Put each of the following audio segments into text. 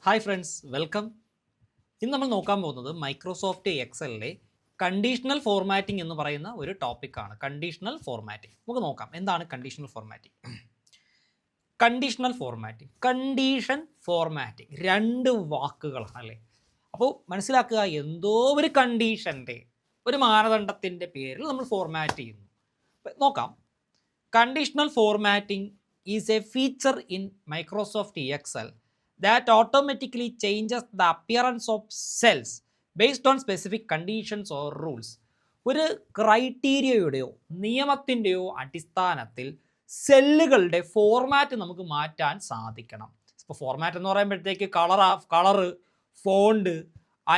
Hi friends, welcome. ഇന്ന് നമ്മൾ നോക്കാൻ പോകുന്നത് മൈക്രോസോഫ്റ്റ് എക്സലിലെ കണ്ടീഷണൽ ഫോർമാറ്റിംഗ് എന്ന് പറയുന്ന ഒരു ടോപ്പിക്കാണ്. കണ്ടീഷണൽ ഫോർമാറ്റിംഗ് നമുക്ക് നോക്കാം. എന്താണ് കണ്ടീഷണൽ ഫോർമാറ്റിംഗ്? കണ്ടീഷൻ ഫോർമാറ്റിംഗ് രണ്ട് വാക്കുകളാണ് അല്ലേ. അപ്പോൾ മനസ്സിലാക്കുക, എന്തോ ഒരു കണ്ടീഷൻ്റെ ഒരു മാനദണ്ഡത്തിൻ്റെ പേരിൽ നമ്മൾ ഫോർമാറ്റ് ചെയ്യുന്നു. നോക്കാം. Conditional formatting is a feature in Microsoft Excel that automatically changes the appearance of cells based on specific conditions or rules. ഒരു ക്രൈറ്റീരിയയുടെയോ നിയമത്തിൻ്റെയോ അടിസ്ഥാനത്തിൽ സെല്ലുകളുടെ ഫോർമാറ്റ് നമുക്ക് മാറ്റാൻ സാധിക്കണം. ഇപ്പോൾ ഫോർമാറ്റ് എന്ന് പറയുമ്പോഴത്തേക്ക് കളറ്, ഫോണ്ട്,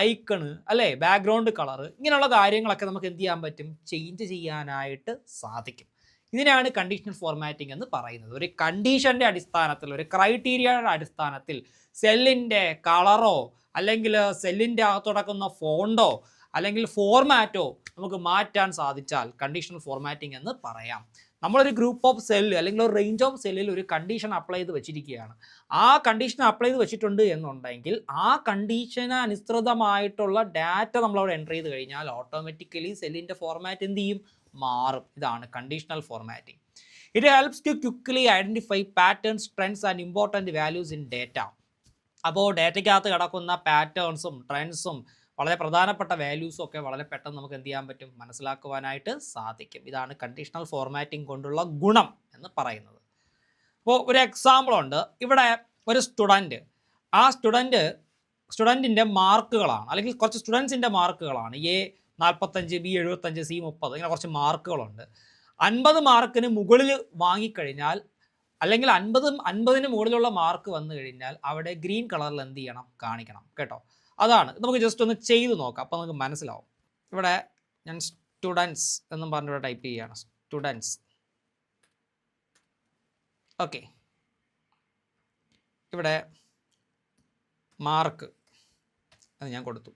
ഐക്കണ് അല്ലേ, ബാക്ക്ഗ്രൗണ്ട് കളറ്, ഇങ്ങനെയുള്ള കാര്യങ്ങളൊക്കെ നമുക്ക് എന്ത് ചെയ്യാൻ പറ്റും? ചേഞ്ച് ചെയ്യാനായിട്ട് സാധിക്കും. ഇതിനാണ് കണ്ടീഷണൽ ഫോർമാറ്റിംഗ് എന്ന് പറയുന്നത്. ഒരു കണ്ടീഷൻ്റെ അടിസ്ഥാനത്തിൽ, ഒരു ക്രൈറ്റീരിയയുടെ അടിസ്ഥാനത്തിൽ സെല്ലിൻ്റെ കളറോ അല്ലെങ്കിൽ സെല്ലിൻ്റെ അകത്ത് നടക്കുന്ന ഫോണ്ടോ അല്ലെങ്കിൽ ഫോർമാറ്റോ നമുക്ക് മാറ്റാൻ സാധിച്ചാൽ കണ്ടീഷണൽ ഫോർമാറ്റിംഗ് എന്ന് പറയാം. നമ്മളൊരു ഗ്രൂപ്പ് ഓഫ് സെല്ല് അല്ലെങ്കിൽ ഒരു റേഞ്ച് ഓഫ് സെല്ലിൽ ഒരു കണ്ടീഷൻ അപ്ലൈ ചെയ്ത് വെച്ചിരിക്കുകയാണ്. ആ കണ്ടീഷൻ അപ്ലൈ ചെയ്ത് വെച്ചിട്ടുണ്ട് എന്നുണ്ടെങ്കിൽ ആ കണ്ടീഷന് അനുസൃതമായിട്ടുള്ള ഡാറ്റ നമ്മളവിടെ എൻ്റർ ചെയ്ത് കഴിഞ്ഞാൽ ഓട്ടോമാറ്റിക്കലി സെല്ലിൻ്റെ ഫോർമാറ്റ് എന്ത് ചെയ്യും? മാറും. ഇതാണ് conditional formatting. It helps to quickly identify patterns, trends and important values in data. അപ്പോൾ ഡേറ്റയ്ക്കകത്ത് കിടക്കുന്ന പാറ്റേൺസും ട്രെൻഡ്സും വളരെ പ്രധാനപ്പെട്ട വാല്യൂസും ഒക്കെ വളരെ പെട്ടെന്ന് നമുക്ക് എന്ത് ചെയ്യാൻ പറ്റും? മനസ്സിലാക്കുവാനായിട്ട് സാധിക്കും. ഇതാണ് കണ്ടീഷണൽ ഫോർമാറ്റിംഗ് കൊണ്ടുള്ള ഗുണം എന്ന് പറയുന്നത്. അപ്പോൾ ഒരു എക്സാമ്പിൾ ഉണ്ട്. ഇവിടെ ഒരു സ്റ്റുഡൻറ്റ്, ആ സ്റ്റുഡൻറ്റിൻ്റെ മാർക്കുകളാണ്, അല്ലെങ്കിൽ കുറച്ച് സ്റ്റുഡൻസിൻ്റെ മാർക്കുകളാണ്. A45, B75, C30, ഇങ്ങനെ കുറച്ച് മാർക്കുകളുണ്ട്. 50 മാർക്കിന് മുകളിൽ വാങ്ങിക്കഴിഞ്ഞാൽ, അല്ലെങ്കിൽ 50ന് മുകളിലുള്ള മാർക്ക് വന്നു കഴിഞ്ഞാൽ അവിടെ ഗ്രീൻ കളറിൽ എന്ത് ചെയ്യണം? കാണിക്കണം കേട്ടോ. അതാണ്. നമുക്ക് ജസ്റ്റ് ഒന്ന് ചെയ്ത് നോക്കാം, അപ്പോൾ നമുക്ക് മനസ്സിലാവും. ഇവിടെ ഞാൻ സ്റ്റുഡൻസ് എന്നും പറഞ്ഞിവിടെ ടൈപ്പ് ചെയ്യുകയാണ്. സ്റ്റുഡൻസ്. ഓക്കെ, ഇവിടെ മാർക്ക് അത് ഞാൻ കൊടുത്തു.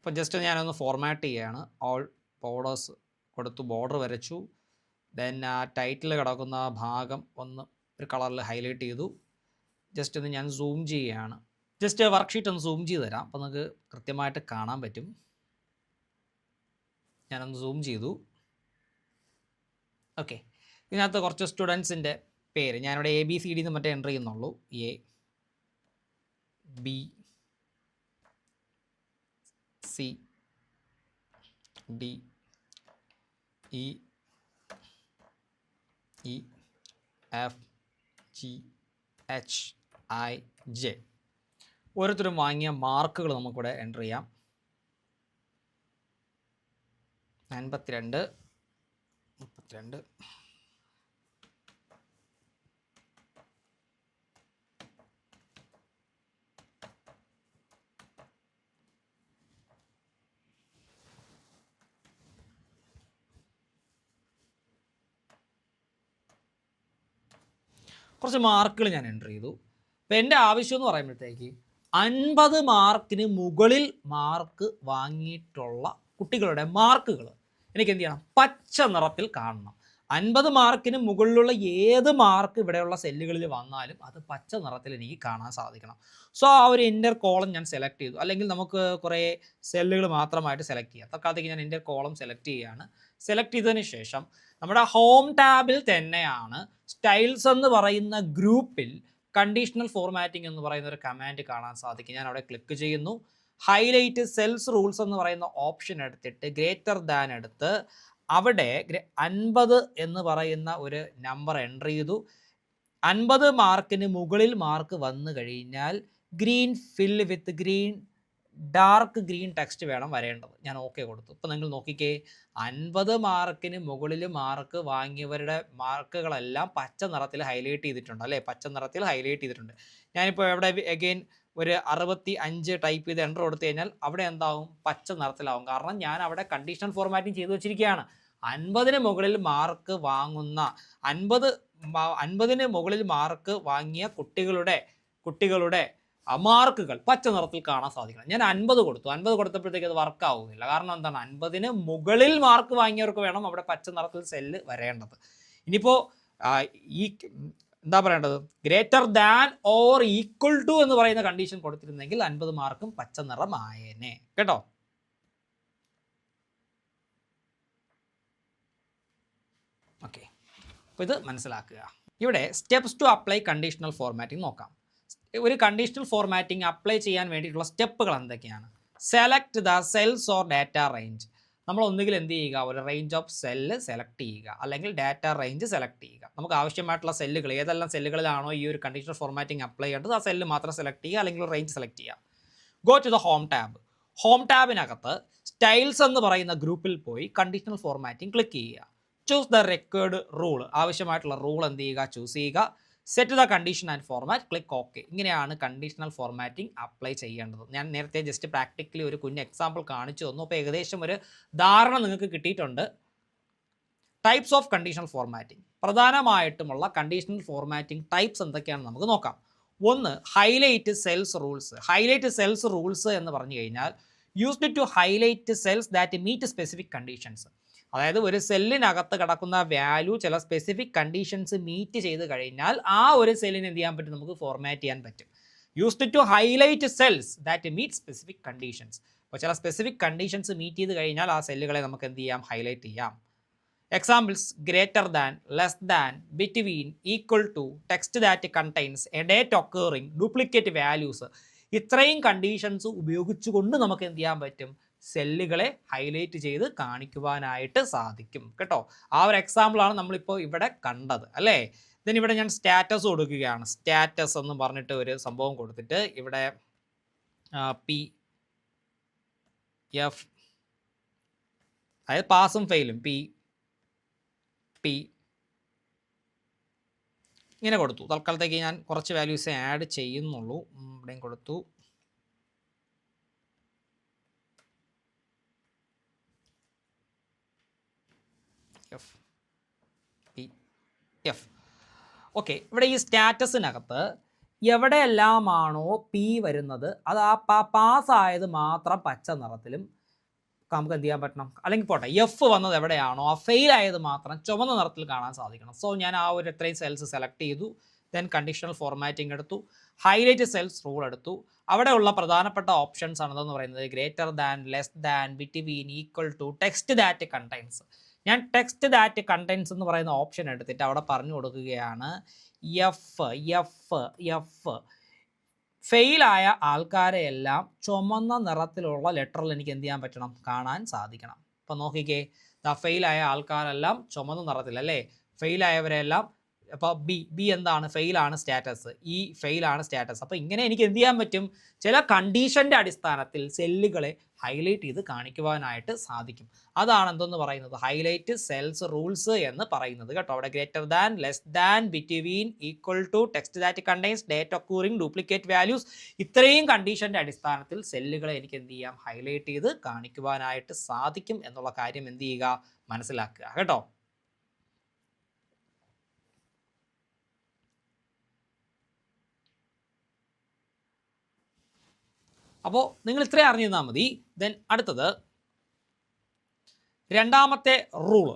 അപ്പോൾ ജസ്റ്റ് ഞാനൊന്ന് ഫോർമാറ്റ് ചെയ്യുകയാണ്. ഓൾ ബോർഡേഴ്സ് കൊടുത്തു, ബോർഡർ വരച്ചു. ദെൻ ആ ടൈറ്റിൽ കിടക്കുന്ന ഭാഗം ഒന്ന് ഒരു കളറിൽ ഹൈലൈറ്റ് ചെയ്തു. ജസ്റ്റ് ഒന്ന് ഞാൻ സൂം ചെയ്യുകയാണ്. ജസ്റ്റ് വർക്ക്ഷീറ്റ് ഒന്ന് സൂം ചെയ്ത് തരാം, അപ്പോൾ നിങ്ങൾക്ക് കൃത്യമായിട്ട് കാണാൻ പറ്റും. ഞാനൊന്ന് സൂം ചെയ്തു. ഓക്കെ, ഇതിനകത്ത് കുറച്ച് സ്റ്റുഡൻസിൻ്റെ പേര് ഞാനിവിടെ ABCD എന്ന് മറ്റേ എൻ്റർ ചെയ്യുന്നുള്ളൂ. ABCDEFGHIJ ഓരോരുത്തരും വാങ്ങിയ മാർക്കുകൾ നമുക്കിവിടെ എൻ്റർ ചെയ്യാം. 52, 32. കുറച്ച് മാർക്കുകൾ ഞാൻ എൻ്റർ ചെയ്തു. അപ്പോൾ എൻ്റെ ആവശ്യം എന്ന് പറയുമ്പോഴത്തേക്ക് 50 മാർക്കിന് മുകളിൽ മാർക്ക് വാങ്ങിയിട്ടുള്ള കുട്ടികളുടെ മാർക്കുകൾ എനിക്ക് എന്ത് ചെയ്യണം? പച്ച നിറത്തിൽ കാണണം. 50 മാർക്കിന് മുകളിലുള്ള ഏത് മാർക്ക് ഇവിടെയുള്ള സെല്ലുകളിൽ വന്നാലും അത് പച്ച നിറത്തിൽ എനിക്ക് കാണാൻ സാധിക്കണം. സോ ആ ഒരു ഇൻ്റർ കോളം ഞാൻ സെലക്ട് ചെയ്തു. അല്ലെങ്കിൽ നമുക്ക് കുറേ സെല്ലുകൾ മാത്രമായിട്ട് സെലക്ട് ചെയ്യാം. തൽക്കാലത്തേക്ക് ഞാൻ ഇൻ്റർ കോളം സെലക്ട് ചെയ്യുകയാണ്. സെലക്ട് ചെയ്തതിന് ശേഷം നമ്മുടെ ഹോം ടാബിൽ തന്നെയാണ് സ്റ്റൈൽസ് എന്ന് പറയുന്ന ഗ്രൂപ്പിൽ കണ്ടീഷണൽ ഫോർമാറ്റിംഗ് എന്ന് പറയുന്ന ഒരു കമാൻഡ് കാണാൻ സാധിക്കും. ഞാൻ അവിടെ ക്ലിക്ക് ചെയ്യുന്നു. ഹൈലൈറ്റ് സെൽസ് റൂൾസ് എന്ന് പറയുന്ന ഓപ്ഷൻ എടുത്തിട്ട് ഗ്രേറ്റർ ദാൻ എടുത്ത് അവിടെ 50 എന്ന് പറയുന്ന ഒരു നമ്പർ എൻ്റർ ചെയ്തു. 50 മാർക്കിന് മുകളിൽ മാർക്ക് വന്നു കഴിഞ്ഞാൽ ഗ്രീൻ ഫില്ല് വിത്ത് ഗ്രീൻ, ഡാർക്ക് ഗ്രീൻ ടെക്സ്റ്റ് വേണം വരേണ്ടത്. ഞാൻ ഓക്കെ കൊടുത്തു. ഇപ്പോൾ നിങ്ങൾ നോക്കിക്കേ, 50 മാർക്കിന് മുകളിൽ മാർക്ക് വാങ്ങിയവരുടെ മാർക്കുകളെല്ലാം പച്ച നിറത്തിൽ ഹൈലൈറ്റ് ചെയ്തിട്ടുണ്ട് അല്ലേ, പച്ച നിറത്തിൽ ഹൈലൈറ്റ് ചെയ്തിട്ടുണ്ട്. ഞാനിപ്പോൾ എവിടെ അഗെയിൻ ഒരു 65 ടൈപ്പ് ചെയ്ത് എൻ്റർ കൊടുത്തു കഴിഞ്ഞാൽ അവിടെ എന്താവും? പച്ച നിറത്തിലാവും. കാരണം ഞാൻ അവിടെ കണ്ടീഷണൽ ഫോർമാറ്റിംഗ് ചെയ്തു വെച്ചിരിക്കുകയാണ്. 50ന് മുകളിൽ മാർക്ക് വാങ്ങുന്ന 50ന് മുകളിൽ മാർക്ക് വാങ്ങിയ കുട്ടികളുടെ മാർക്കുകൾ പച്ച നിറത്തിൽ കാണാൻ സാധിക്കണം. ഞാൻ 50 കൊടുത്തു. 50 കൊടുത്തപ്പോഴത്തേക്ക് അത് വർക്ക് ആവുന്നില്ല. കാരണം എന്താണ്, 50ന് മുകളിൽ മാർക്ക് വാങ്ങിയവർക്ക് വേണം അവിടെ പച്ച നിറത്തിൽ സെല്ല് വരേണ്ടത്. ഇനിയിപ്പോൾ ഈ എന്താ പറയേണ്ടത്, greater than or equal to എന്ന് പറയുന്ന കണ്ടീഷൻ കൊടുത്തിരുന്നെങ്കിൽ 50 മാർക്കും പച്ച നിറമായേനെ കേട്ടോ. ഓക്കെ, അപ്പോൾ ഇത് മനസ്സിലാക്കുക. ഇവിടെ steps to apply conditional formatting നോക്കാം. ഒരു കണ്ടീഷണൽ ഫോർമാറ്റിംഗ് അപ്ലൈ ചെയ്യാൻ വേണ്ടിയിട്ടുള്ള സ്റ്റെപ്പുകൾ എന്തൊക്കെയാണ്? Select the cells or data range. നമ്മൾ ഒന്നുകിൽ എന്ത് ചെയ്യുക, ഒരു റേഞ്ച് ഓഫ് സെല്ല് സെലക്ട് ചെയ്യുക, അല്ലെങ്കിൽ ഡാറ്റ റേഞ്ച് സെലക്ട് ചെയ്യുക. നമുക്ക് ആവശ്യമായിട്ടുള്ള സെല്ലുകൾ ഏതെല്ലാം സെല്ലുകളിലാണോ ഈ ഒരു കണ്ടീഷണൽ ഫോർമാറ്റിംഗ് അപ്ലൈ ചെയ്യേണ്ടത് ആ സെല്ല് മാത്രം സെലക്ട് ചെയ്യുക, അല്ലെങ്കിൽ റേഞ്ച് സെലക്ട് ചെയ്യുക. Go to the home tab. Home ടാബിനകത്ത് സ്റ്റൈൽസ് എന്ന് പറയുന്ന ഗ്രൂപ്പിൽ പോയി കണ്ടീഷണൽ ഫോർമാറ്റിംഗ് ക്ലിക്ക് ചെയ്യുക. Choose the required rule. ആവശ്യമായിട്ടുള്ള റൂൾ എന്ത് ചെയ്യുക, ചൂസ് ചെയ്യുക. Set the condition and format, click okay. ഇങ്ങനെയാണ് കണ്ടീഷണൽ ഫോർമാറ്റിംഗ് അപ്ലൈ ചെയ്യേണ്ടത്. ഞാൻ നേരത്തെ ജസ്റ്റ് പ്രാക്ടിക്കലി ഒരു കുഞ്ഞ് എക്സാമ്പിൾ കാണിച്ചു തന്നു. അപ്പോൾ ഏകദേശം ഒരു ധാരണ നിങ്ങൾക്ക് കിട്ടിയിട്ടുണ്ട്. Types of conditional formatting. പ്രധാനമായിട്ടുമുള്ള കണ്ടീഷണൽ ഫോർമാറ്റിംഗ് ടൈപ്സ് എന്തൊക്കെയാണെന്ന് നമുക്ക് നോക്കാം. ഒന്ന്, highlight cells rules. Highlight cells rules എന്ന് പറഞ്ഞു കഴിഞ്ഞാൽ used to highlight cells that meet specific conditions. അതായത് ഒരു സെല്ലിനകത്ത് കിടക്കുന്ന വാല്യൂ ചില സ്പെസിഫിക് കണ്ടീഷൻസ് മീറ്റ് ചെയ്ത് കഴിഞ്ഞാൽ ആ ഒരു സെല്ലിന് എന്ത് ചെയ്യാൻ പറ്റും, നമുക്ക് ഫോർമാറ്റ് ചെയ്യാൻ പറ്റും. Used to highlight cells that meet specific conditions. അപ്പോൾ ചില സ്പെസിഫിക് കണ്ടീഷൻസ് മീറ്റ് ചെയ്ത് കഴിഞ്ഞാൽ ആ സെല്ലുകളെ നമുക്ക് എന്ത് ചെയ്യാം, ഹൈലൈറ്റ് ചെയ്യാം. Examples: greater than, less than, between, equal to, text that contains, a date occurring, duplicate values. ഇത്രയും കണ്ടീഷൻസ് ഉപയോഗിച്ചുകൊണ്ട് നമുക്ക് എന്ത് ചെയ്യാൻ പറ്റും, സെല്ലുകളെ ഹൈലൈറ്റ് ചെയ്ത് കാണിക്കുവാനായിട്ട് സാധിക്കും കേട്ടോ. ആ ഒരു എക്സാമ്പിളാണ് നമ്മളിപ്പോൾ ഇവിടെ കണ്ടത് അല്ലേ. ദെൻ ഇവിടെ ഞാൻ സ്റ്റാറ്റസ് കൊടുക്കുകയാണ്. സ്റ്റാറ്റസ് എന്ന് പറഞ്ഞിട്ട് ഒരു സംഭവം കൊടുത്തിട്ട് ഇവിടെ പി എഫ്, അതായത് പാസും ഫെയിലും, പി പി ഇങ്ങനെ കൊടുത്തു. തൽക്കാലത്തേക്ക് ഞാൻ കുറച്ച് വാല്യൂസ് ആഡ് ചെയ്യുന്നുള്ളൂ. ഇവിടെയും കൊടുത്തു. F P F. ഓക്കെ, ഇവിടെ ഈ സ്റ്റാറ്റസിനകത്ത് എവിടെയെല്ലാമാണോ പി വരുന്നത് അത് ആ പാസ്സായത് മാത്രം പച്ച നിറത്തിലും നമുക്ക് എന്ത് ചെയ്യാൻ പറ്റണം, അല്ലെങ്കിൽ പോട്ടെ എഫ് വന്നത് എവിടെയാണോ ആ ഫെയിൽ ആയത് മാത്രം ചുവന്ന നിറത്തിൽ കാണാൻ സാധിക്കണം. സോ ഞാൻ ആ ഒരു എത്രയും സെൽസ് സെലക്ട് ചെയ്തു. ദെൻ കണ്ടീഷണൽ ഫോർമാറ്റിംഗ് എടുത്തു, ഹൈലൈറ്റ് സെൽസ് റൂൾ എടുത്തു. അവിടെയുള്ള പ്രധാനപ്പെട്ട ഓപ്ഷൻസ് ആണെന്ന് പറയുന്നത് greater than, less than, between, equal to, text that contains. ഞാൻ ടെക്സ്റ്റ് ദാറ്റ് കണ്ടെയ്ൻസ് എന്ന് പറയുന്ന ഓപ്ഷൻ എടുത്തിട്ട് അവിടെ പറഞ്ഞു കൊടുക്കുകയാണ് എഫ് എഫ് എഫ്. ഫെയിലായ ആൾക്കാരെ എല്ലാം ചുമന്ന നിറത്തിലുള്ള ലെറ്ററിൽ എനിക്ക് എന്ത് ചെയ്യാൻ പറ്റണം, കാണാൻ സാധിക്കണം. അപ്പം നോക്കിക്കേ, ഫെയിലായ ആൾക്കാരെല്ലാം ചുമന്ന നിറത്തിൽ അല്ലേ, ഫെയിലായവരെല്ലാം. അപ്പോൾ ബി എന്താണ്, ഫെയിലാണ് സ്റ്റാറ്റസ്, ഈ ഫെയിലാണ് സ്റ്റാറ്റസ്. അപ്പോൾ ഇങ്ങനെ എനിക്ക് എന്ത് ചെയ്യാൻ പറ്റും, ചില കണ്ടീഷൻ്റെ അടിസ്ഥാനത്തിൽ സെല്ലുകളെ ഹൈലൈറ്റ് ചെയ്ത് കാണിക്കുവാനായിട്ട് സാധിക്കും. അതാണ് എന്തെന്ന് പറയുന്നത്, ഹൈലൈറ്റ് സെൽസ് റൂൾസ് എന്ന് പറയുന്നത് കേട്ടോ. അവിടെ greater than, less than, between, equal to, text that contains, date occurring, duplicate values. ഇത്രയും കണ്ടീഷൻ്റെ അടിസ്ഥാനത്തിൽ സെല്ലുകളെ എനിക്ക് എന്ത് ചെയ്യാം, ഹൈലൈറ്റ് ചെയ്ത് കാണിക്കുവാനായിട്ട് സാധിക്കും എന്നുള്ള കാര്യം എന്ത് ചെയ്യുക, മനസ്സിലാക്കുക കേട്ടോ. അപ്പോൾ നിങ്ങൾ ഇത്രയും അറിഞ്ഞിരുന്നാൽ മതി. ദെൻ അടുത്തത് രണ്ടാമത്തെ rule,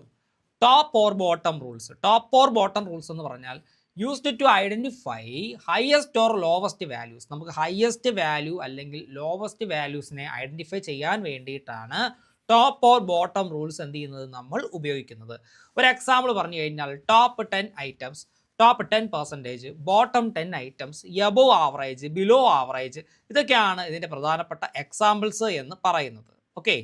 top or bottom rules. Top or bottom rules എന്ന് പറഞ്ഞാൽ used to identify highest or lowest values. നമുക്ക് ഹയസ്റ്റ് വാല്യൂ അല്ലെങ്കിൽ ലോവസ്റ്റ് വാല്യൂസിനെ ഐഡൻറ്റിഫൈ ചെയ്യാൻ വേണ്ടിയിട്ടാണ് ടോപ്പ് ഓർ ബോട്ടം റൂൾസ് എന്ത് ചെയ്യുന്നത്, നമ്മൾ ഉപയോഗിക്കുന്നത്. ഒരു എക്സാമ്പിൾ പറഞ്ഞു കഴിഞ്ഞാൽ top 10 items, top 10%, bottom 10 items, above average, below average. ഇതൊക്കെയാണ് ഇതിൻ്റെ പ്രധാനപ്പെട്ട എക്സാമ്പിൾസ് എന്ന് പറയുന്നത്. ഓക്കെ,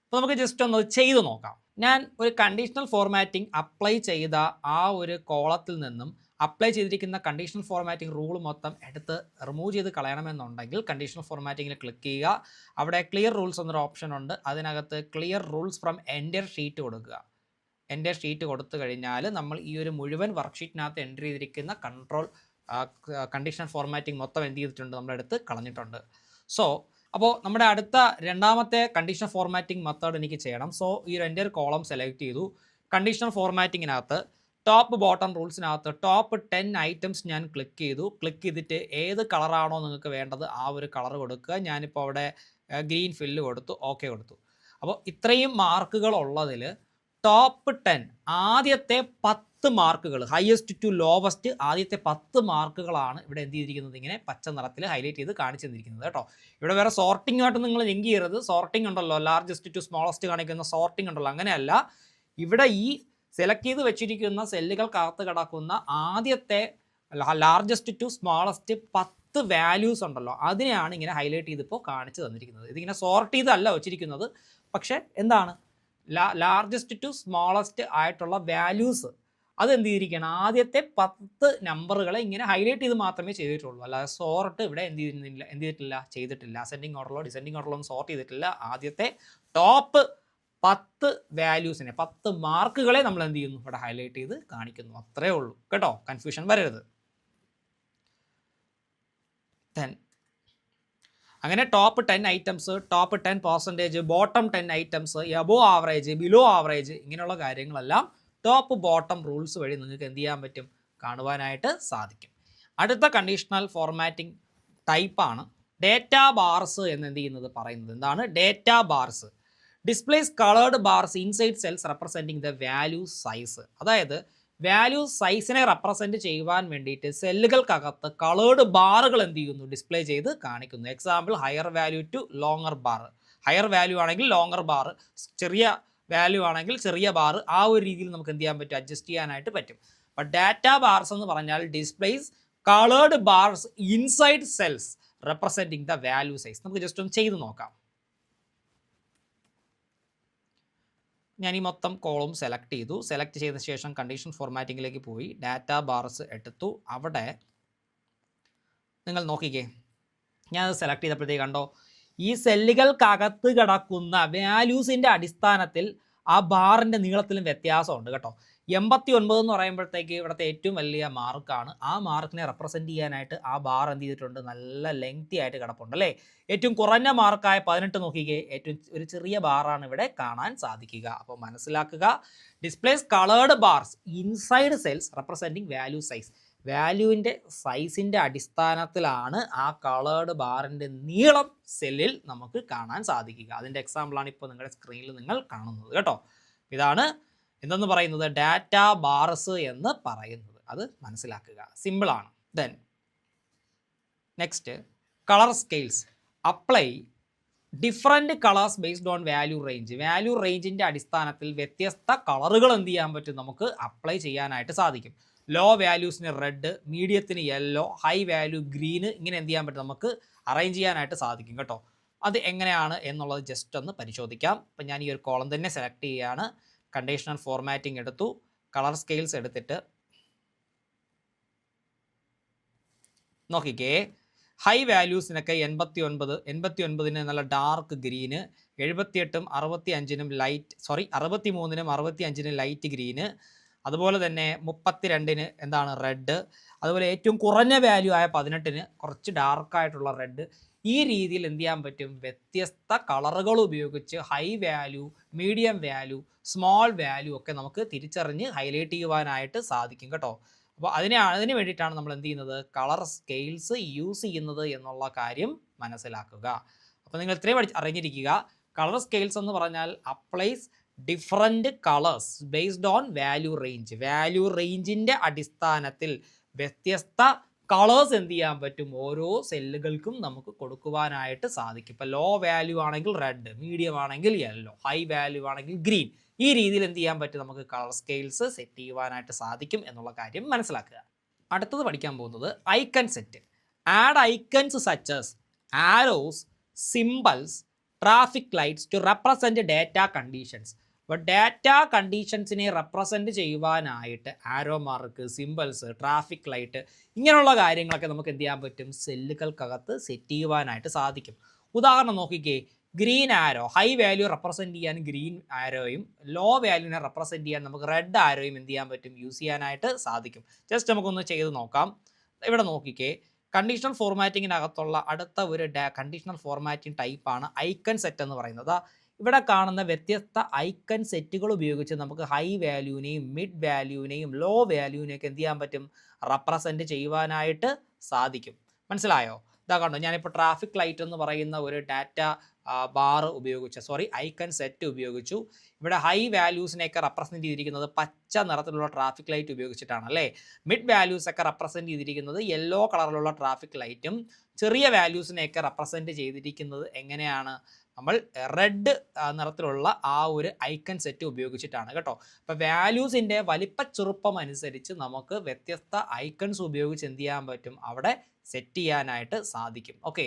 അപ്പോൾ നമുക്ക് ജസ്റ്റ് ഒന്ന് ചെയ്ത് നോക്കാം. ഞാൻ ഒരു കണ്ടീഷണൽ ഫോർമാറ്റിംഗ് അപ്ലൈ ചെയ്ത ആ ഒരു കോളത്തിൽ നിന്നും അപ്ലൈ ചെയ്തിരിക്കുന്ന കണ്ടീഷണൽ ഫോർമാറ്റിംഗ് റൂൾ മൊത്തം എടുത്ത് റിമൂവ് ചെയ്ത് കളയണമെന്നുണ്ടെങ്കിൽ കണ്ടീഷണൽ ഫോർമാറ്റിങ്ങിൽ ക്ലിക്ക് ചെയ്യുക. അവിടെ ക്ലിയർ റൂൾസ് എന്നൊരു ഓപ്ഷൻ ഉണ്ട്. അതിനകത്ത് clear rules from enter sheet കൊടുക്കുക. എൻ്റെ ഷീറ്റ് കൊടുത്തു കഴിഞ്ഞാൽ നമ്മൾ ഈ ഒരു മുഴുവൻ വർക്ക്ഷീറ്റിനകത്ത് എൻ്റർ ചെയ്തിരിക്കുന്ന കണ്ടീഷണൽ ഫോർമാറ്റിംഗ് മൊത്തം എന്ത് ചെയ്തിട്ടുണ്ട്, നമ്മളെടുത്ത് കളഞ്ഞിട്ടുണ്ട്. സോ അപ്പോൾ നമ്മുടെ അടുത്ത രണ്ടാമത്തെ കണ്ടീഷണൽ ഫോർമാറ്റിംഗ് മെത്തേഡ് എനിക്ക് ചെയ്യണം. സോ ഈ ഒരു എൻ്റെ കോളം സെലക്ട് ചെയ്തു. കണ്ടീഷണൽ ഫോർമാറ്റിങ്ങിനകത്ത് ടോപ്പ് ബോട്ടം റൂൾസിനകത്ത് ടോപ്പ് 10 ഐറ്റംസ് ഞാൻ ക്ലിക്ക് ചെയ്തു. ക്ലിക്ക് ചെയ്തിട്ട് ഏത് കളറാണോ നിങ്ങൾക്ക് വേണ്ടത് ആ ഒരു കളർ കൊടുക്കുക. ഞാനിപ്പോൾ അവിടെ ഗ്രീൻ ഫില്ല് കൊടുത്തു, ഓക്കെ കൊടുത്തു. അപ്പോൾ ഇത്രയും മാർക്കുകൾ ഉള്ളതിൽ ടോപ്പ് 10 ആദ്യത്തെ 10 മാർക്കുകൾ, ഹയസ്റ്റ് ടു ലോവസ്റ്റ് ആദ്യത്തെ 10 മാർക്കുകളാണ് ഇവിടെ എന്ത് ചെയ്തിരിക്കുന്നത്, ഇങ്ങനെ പച്ച നിറത്തിൽ ഹൈലൈറ്റ് ചെയ്ത് കാണിച്ചു തന്നിരിക്കുന്നത് കേട്ടോ. ഇവിടെ വേറെ സോർട്ടിംഗ് ആയിട്ട് നിങ്ങൾ ലിങ്ക് ചെയ്യരുത്. സോർട്ടിംഗ് ഉണ്ടല്ലോ, ലാർജസ്റ്റ് ടു സ്മോളസ്റ്റ് കാണിക്കുന്ന സോർട്ടിംഗ് ഉണ്ടല്ലോ, അങ്ങനെയല്ല. ഇവിടെ ഈ സെലക്ട് ചെയ്ത് വെച്ചിരിക്കുന്ന സെല്ലുകൾക്കകത്ത് കിടക്കുന്ന ആദ്യത്തെ ലാർജസ്റ്റ് ടു സ്മോളസ്റ്റ് 10 വാല്യൂസ് ഉണ്ടല്ലോ, അതിനെയാണ് ഇങ്ങനെ ഹൈലൈറ്റ് ചെയ്തിപ്പോൾ കാണിച്ചു തന്നിരിക്കുന്നത്. ഇതിങ്ങനെ സോർട്ട് ചെയ്തല്ല വെച്ചിരിക്കുന്നത്, പക്ഷേ എന്താണ് ലാർജസ്റ്റ് ടു സ്മോളസ്റ്റ് ആയിട്ടുള്ള വാല്യൂസ് അത് എന്ത് ചെയ്തിരിക്കണം, ആദ്യത്തെ 10 നമ്പറുകളെ ഇങ്ങനെ ഹൈലൈറ്റ് ചെയ്ത് മാത്രമേ ചെയ്തിട്ടുള്ളൂ. അല്ലാതെ സോർട്ട് ഇവിടെ എന്ത് ചെയ്തിട്ടില്ല, ചെയ്തിട്ടില്ല. അസെൻഡിങ് ഓർഡറിലോ ഡിസെൻഡിങ് ഓർഡറിലോ ഒന്നും സോർട്ട് ചെയ്തിട്ടില്ല. ആദ്യത്തെ ടോപ്പ് 10 വാല്യൂസിനെ, 10 മാർക്കുകളെ നമ്മൾ എന്ത് ചെയ്യുന്നു, ഇവിടെ ഹൈലൈറ്റ് ചെയ്ത് കാണിക്കുന്നു. അത്രേ ഉള്ളൂ കേട്ടോ, കൺഫ്യൂഷൻ വരരുത്. അങ്ങനെ top 10 items, top 10%, bottom 10 items, above average, below average, ഇങ്ങനെയുള്ള കാര്യങ്ങളെല്ലാം ടോപ്പ് ബോട്ടം റൂൾസ് വഴി നിങ്ങൾക്ക് എന്ത് ചെയ്യാൻ പറ്റും, കാണുവാനായിട്ട് സാധിക്കും. അടുത്ത കണ്ടീഷണൽ ഫോർമാറ്റിംഗ് ടൈപ്പാണ് ഡേറ്റ ബാർസ് എന്ന് എന്ത് ചെയ്യുന്നത് പറയുന്നത്. എന്താണ് data bars? Displays coloured bars inside cells representing the value size. അതായത് വാല്യൂ സൈസിനെ റെപ്രസെൻറ്റ് ചെയ്യുവാൻ വേണ്ടിയിട്ട് സെല്ലുകൾക്കകത്ത് കളേർഡ് ബാറുകൾ എന്ത് ചെയ്യുന്നു, ഡിസ്പ്ലേ ചെയ്ത് കാണിക്കുന്നു. Example higher value to longer bar. Higher value ആണെങ്കിൽ ലോങ്ങർ ബാർ, ചെറിയ വാല്യൂ ആണെങ്കിൽ ചെറിയ ബാർ, ആ ഒരു രീതിയിൽ നമുക്ക് എന്ത് ചെയ്യാൻ പറ്റും, അഡ്ജസ്റ്റ് ചെയ്യാനായിട്ട് പറ്റും. അപ്പോൾ ഡാറ്റ ബാർസ് എന്ന് പറഞ്ഞാൽ displays coloured bars inside cells representing the value size. നമുക്ക് ജസ്റ്റ് ഒന്ന് ചെയ്ത് നോക്കാം. ഞാൻ ഈ മൊത്തം കോളം സെലക്ട് ചെയ്തു. സെലക്ട് ചെയ്ത ശേഷം കണ്ടീഷൻ ഫോർമാറ്റിങ്ങിലേക്ക് പോയി ഡാറ്റ ബാർസ് എടുത്തു. അവിടെ നിങ്ങൾ നോക്കിക്കേ, ഞാനത് സെലക്ട് ചെയ്തപ്പോഴത്തേക്ക് കണ്ടോ, ഈ സെല്ലുകൾക്കകത്ത് കിടക്കുന്ന വാല്യൂസിൻ്റെ അടിസ്ഥാനത്തിൽ ആ ബാറിൻ്റെ നീളത്തിലും വ്യത്യാസമുണ്ട് കേട്ടോ. 89 എന്ന് പറയുമ്പോഴത്തേക്ക് ഇവിടുത്തെ ഏറ്റവും വലിയ മാർക്കാണ്. ആ മാർക്കിനെ റെപ്രസെൻറ്റ് ചെയ്യാനായിട്ട് ആ ബാർ എന്ത് ചെയ്തിട്ടുണ്ട്, നല്ല ലെങ്തി ആയിട്ട് കിടപ്പുണ്ട് അല്ലേ. ഏറ്റവും കുറഞ്ഞ മാർക്കായ 18 നോക്കിക്കേ, ഏറ്റവും ഒരു ചെറിയ ബാറാണ് ഇവിടെ കാണാൻ സാധിക്കുക. അപ്പോൾ മനസ്സിലാക്കുക, displays coloured bars inside cells representing value size. വാല്യൂവിൻ്റെ സൈസിൻ്റെ അടിസ്ഥാനത്തിലാണ് ആ കളേർഡ് ബാറിൻ്റെ നീളം സെല്ലിൽ നമുക്ക് കാണാൻ സാധിക്കുക. അതിൻ്റെ എക്സാമ്പിളാണ് ഇപ്പോൾ നിങ്ങളുടെ സ്ക്രീനിൽ നിങ്ങൾ കാണുന്നത് കേട്ടോ. ഇതാണ് എന്തെന്ന് പറയുന്നത്, ഡാറ്റ ബാർസ് എന്ന് പറയുന്നത്. അത് മനസ്സിലാക്കുക, സിമ്പിളാണ്. Then next, colour scales. Apply different colours based on value range. Value റേഞ്ചിൻ്റെ അടിസ്ഥാനത്തിൽ വ്യത്യസ്ത കളറുകൾ എന്ത് ചെയ്യാൻ പറ്റും, നമുക്ക് അപ്ലൈ ചെയ്യാനായിട്ട് സാധിക്കും. ലോ വാല്യൂസിന് റെഡ്, മീഡിയത്തിന് യെല്ലോ, ഹൈ വാല്യൂ ഗ്രീന്, ഇങ്ങനെ എന്ത് ചെയ്യാൻ പറ്റും, നമുക്ക് അറേഞ്ച് ചെയ്യാനായിട്ട് സാധിക്കും കേട്ടോ. അത് എങ്ങനെയാണ് എന്നുള്ളത് ജസ്റ്റ് ഒന്ന് പരിശോധിക്കാം. അപ്പം ഞാൻ ഈ ഒരു കോളം തന്നെ സെലക്ട് ചെയ്യുകയാണ്. കണ്ടീഷണൽ ഫോർമാറ്റിംഗ് എടുത്തു, കളർ സ്കെയിൽസ് എടുത്തിട്ട് നോക്കിക്കേ, ഹൈ വാല്യൂസിനൊക്കെ 89ന് നല്ല ഡാർക്ക് ഗ്രീന്, 78ഉം 65നും ലൈറ്റ് 63നും 65നും ലൈറ്റ് ഗ്രീന്, അതുപോലെ തന്നെ 32ന് എന്താണ് റെഡ്, അതുപോലെ ഏറ്റവും കുറഞ്ഞ വാല്യൂ ആയ 18ന് കുറച്ച് ഡാർക്കായിട്ടുള്ള റെഡ്. ഈ രീതിയിൽ എന്ത് ചെയ്യാൻ പറ്റും, വ്യത്യസ്ത കളറുകൾ ഉപയോഗിച്ച് high value, medium value, small value ഒക്കെ നമുക്ക് തിരിച്ചറിഞ്ഞ് ഹൈലൈറ്റ് ചെയ്യുവാനായിട്ട് സാധിക്കും കേട്ടോ. അപ്പോൾ അതിന് വേണ്ടിയിട്ടാണ് നമ്മൾ എന്ത് ചെയ്യുന്നത്, കളർ സ്കെയിൽസ് യൂസ് ചെയ്യുന്നത് എന്നുള്ള കാര്യം മനസ്സിലാക്കുക. അപ്പോൾ നിങ്ങൾ ഇത്രയും അറിഞ്ഞിരിക്കുക. കളർ സ്കെയിൽസ് എന്ന് പറഞ്ഞാൽ applies different colours based on value range. Value റേഞ്ചിൻ്റെ അടിസ്ഥാനത്തിൽ വ്യത്യസ്ത കളേഴ്സ് എന്ത് ചെയ്യാൻ പറ്റും, ഓരോ സെല്ലുകൾക്കും നമുക്ക് കൊടുക്കുവാനായിട്ട് സാധിക്കും. ഇപ്പോൾ ലോ വാല്യൂ ആണെങ്കിൽ റെഡ്, മീഡിയം ആണെങ്കിൽ യെല്ലോ, ഹൈ വാല്യൂ ആണെങ്കിൽ ഗ്രീൻ. ഈ രീതിയിൽ എന്ത് ചെയ്യാൻ പറ്റും, നമുക്ക് കളർ സ്കെയിൽസ് സെറ്റ് ചെയ്യുവാനായിട്ട് സാധിക്കും എന്നുള്ള കാര്യം മനസ്സിലാക്കുക. അടുത്തത് പഠിക്കാൻ പോകുന്നത് icon set. Add icons such as arrows, symbols, traffic lights to represent data conditions. അപ്പോൾ ഡാറ്റ കണ്ടീഷൻസിനെ റെപ്രസെൻറ്റ് ചെയ്യുവാനായിട്ട് arrow mark, symbols, traffic light, ഇങ്ങനെയുള്ള കാര്യങ്ങളൊക്കെ നമുക്ക് എന്ത് ചെയ്യാൻ പറ്റും, സെല്ലുകൾക്കകത്ത് സെറ്റ് ചെയ്യുവാനായിട്ട് സാധിക്കും. ഉദാഹരണം നോക്കിക്കേ, ഗ്രീൻ ആരോ ഹൈ വാല്യൂ റെപ്രസെൻറ്റ് ചെയ്യാൻ ഗ്രീൻ ആരോയും, ലോ വാല്യൂവിനെ റെപ്രസെൻറ്റ് ചെയ്യാൻ നമുക്ക് റെഡ് ആരോയും എന്ത് ചെയ്യാൻ പറ്റും, യൂസ് ചെയ്യാനായിട്ട് സാധിക്കും. ജസ്റ്റ് നമുക്കൊന്ന് ചെയ്ത് നോക്കാം. ഇവിടെ നോക്കിക്കേ, കണ്ടീഷണൽ ഫോർമാറ്റിങ്ങിനകത്തുള്ള അടുത്ത ഒരു കണ്ടീഷണൽ ഫോർമാറ്റിംഗ് ടൈപ്പാണ് ഐക്കൺ സെറ്റ് എന്ന് പറയുന്നത്. ഇവിടെ കാണുന്ന വ്യത്യസ്ത ഐക്കൺ സെറ്റുകൾ ഉപയോഗിച്ച് നമുക്ക് ഹൈ വാല്യൂവിനെയും മിഡ് വാല്യൂവിനെയും ലോ വാല്യൂവിനെയൊക്കെ എന്ത് ചെയ്യാൻ പറ്റും, റെപ്രസെൻറ്റ് ചെയ്യുവാനായിട്ട് സാധിക്കും. മനസ്സിലായോ? ഇതാ കണ്ടോ, ഞാനിപ്പോൾ ട്രാഫിക് ലൈറ്റ് എന്ന് പറയുന്ന ഒരു ഡാറ്റ ബാർ ഐക്കൺ സെറ്റ് ഉപയോഗിച്ചു. ഇവിടെ ഹൈ വാല്യൂസിനെയൊക്കെ റെപ്രസെൻറ്റ് ചെയ്തിരിക്കുന്നത് പച്ച നിറത്തിലുള്ള ട്രാഫിക് ലൈറ്റ് ഉപയോഗിച്ചിട്ടാണ് അല്ലേ. മിഡ് വാല്യൂസ് ഒക്കെ റെപ്രസെൻറ്റ് ചെയ്തിരിക്കുന്നത് യെല്ലോ കളറിലുള്ള ട്രാഫിക് ലൈറ്റും, ചെറിയ വാല്യൂസിനെയൊക്കെ റെപ്രസെൻറ്റ് ചെയ്തിരിക്കുന്നത് എങ്ങനെയാണ്, നമ്മൾ റെഡ് നിറത്തിലുള്ള ആ ഒരു ഐക്കൺ സെറ്റ് ഉപയോഗിച്ചിട്ടാണ് കേട്ടോ. അപ്പോൾ വാല്യൂസിൻ്റെ വലിപ്പച്ചെറുപ്പം അനുസരിച്ച് നമുക്ക് വ്യത്യസ്ത ഐക്കൺസ് ഉപയോഗിച്ച് എന്ത് ചെയ്യാൻ പറ്റും, അവിടെ സെറ്റ് ചെയ്യാനായിട്ട് സാധിക്കും. ഓക്കെ,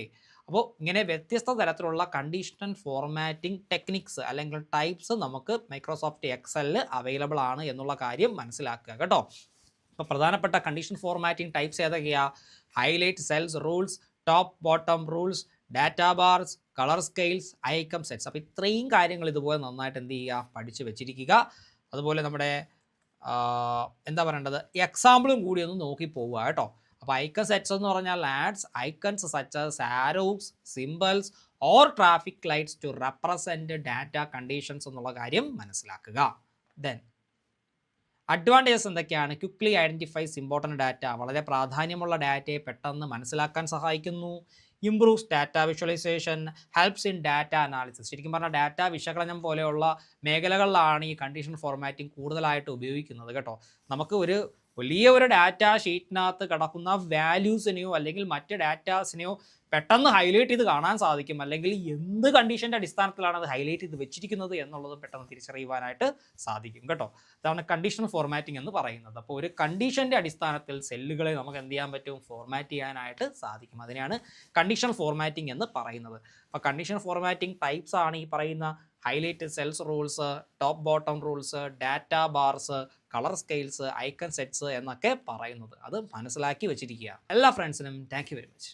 അപ്പോൾ ഇങ്ങനെ വ്യത്യസ്ത തരത്തിലുള്ള കണ്ടീഷണൽ ഫോർമാറ്റിംഗ് ടെക്നിക്സ് അല്ലെങ്കിൽ ടൈപ്സ് നമുക്ക് മൈക്രോസോഫ്റ്റ് എക്സലിൽ അവൈലബിൾ ആണ് എന്നുള്ള കാര്യം മനസ്സിലാക്കുക കേട്ടോ. അപ്പോൾ പ്രധാനപ്പെട്ട കണ്ടീഷൻ ഫോർമാറ്റിംഗ് ടൈപ്സ് ഏതൊക്കെയാണ്? Highlight cells rules, top bottom rules, data bars, colour scales, icon sets. അപ്പോൾ ഇത്രയും കാര്യങ്ങൾ ഇതുപോലെ നന്നായിട്ട് എന്ത് ചെയ്യുക, പഠിച്ച് വെച്ചിരിക്കുക. അതുപോലെ നമ്മുടെ എന്താ പറയേണ്ടത്, എക്സാമ്പിളും കൂടി ഒന്ന് നോക്കി പോവുക കേട്ടോ. അപ്പോൾ ഐക്കൺ സെറ്റ്സ് എന്ന് പറഞ്ഞാൽ adds icons such as arrows, symbols or traffic lights to represent data conditions എന്നുള്ള കാര്യം മനസ്സിലാക്കുക. ദെൻ അഡ്വാൻറ്റേജസ് എന്തൊക്കെയാണ്? ക്വിക്ക്ലി ഐഡൻറ്റിഫൈസ് ഇമ്പോർട്ടൻറ്റ് ഡാറ്റ, വളരെ പ്രാധാന്യമുള്ള ഡാറ്റയെ പെട്ടെന്ന് മനസ്സിലാക്കാൻ സഹായിക്കുന്നു. Improves data visualization, helps in data analysis. ശരിക്കും പറഞ്ഞാൽ ഡാറ്റ വിശകലനം പോലെയുള്ള മേഖലകളിലാണ് ഈ കണ്ടീഷൻ ഫോർമാറ്റിംഗ് കൂടുതലായിട്ട് ഉപയോഗിക്കുന്നത് കേട്ടോ. നമുക്ക് വലിയ ഒരു ഡാറ്റ ഷീറ്റിനകത്ത് കിടക്കുന്ന വാല്യൂസിനെയോ അല്ലെങ്കിൽ മറ്റ് ഡാറ്റാസിനെയോ പെട്ടെന്ന് ഹൈലൈറ്റ് ചെയ്ത് കാണാൻ സാധിക്കും, അല്ലെങ്കിൽ എന്ത് കണ്ടീഷൻ്റെ അടിസ്ഥാനത്തിലാണ് അത് ഹൈലൈറ്റ് ചെയ്ത് വെച്ചിരിക്കുന്നത് എന്നുള്ളത് പെട്ടെന്ന് തിരിച്ചറിയുവാനായിട്ട് സാധിക്കും കേട്ടോ. അതാണ് കണ്ടീഷൻ ഫോർമാറ്റിംഗ് എന്ന് പറയുന്നത്. അപ്പോൾ ഒരു കണ്ടീഷൻ്റെ അടിസ്ഥാനത്തിൽ സെല്ലുകളെ നമുക്ക് എന്ത് ചെയ്യാൻ പറ്റും, ഫോർമാറ്റ് ചെയ്യാനായിട്ട് സാധിക്കും. അതിനെയാണ് കണ്ടീഷൻ ഫോർമാറ്റിംഗ് എന്ന് പറയുന്നത്. അപ്പോൾ കണ്ടീഷൻ ഫോർമാറ്റിംഗ് ടൈപ്സ് ആണ് ഈ പറയുന്ന highlight cells rules, top bottom rules, data bars, colour scales, icon sets എന്നൊക്കെ പറയുന്നത്. അത് മനസ്സിലാക്കി വെച്ചിരിക്കുക. എല്ലാ ഫ്രണ്ട്സിനും താങ്ക് യു വെരി മച്ച്.